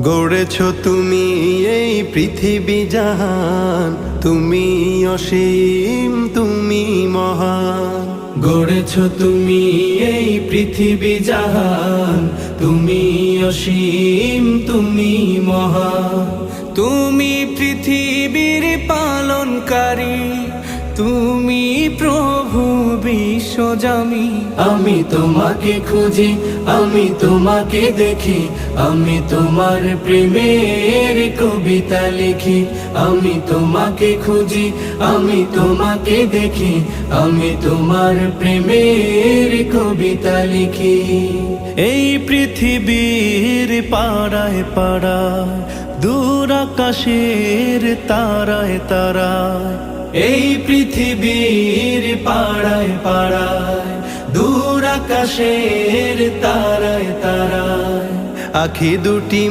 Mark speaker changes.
Speaker 1: গড়েছ তুমি এই পৃথিবী জাহান, তুমি অসীম তুমি মহান।
Speaker 2: গড়েছ তুমি এই পৃথিবী জাহান, তুমি অসীম তুমি মহান। তুমি পৃথিবীর পালনকারী, তুমি প্রভু বিশ্বজামি। আমি তোমাকে খুঁজি, আমি তোমাকে দেখি, আমি তোমার প্রেমের কবিতা লিখি। আমি তোমাকে খুঁজি, আমি তোমাকে দেখি, আমি তোমার প্রেমের কবিতা লিখি।
Speaker 3: এই পৃথিবীর পাড়ায় পাড়ায়, দূর আকাশের তারায় তারায়,
Speaker 2: এই পৃথিবীর পাড়ায় পাড়ায়, দূর আকাশের তারায় তারায়,
Speaker 1: আখি দুটি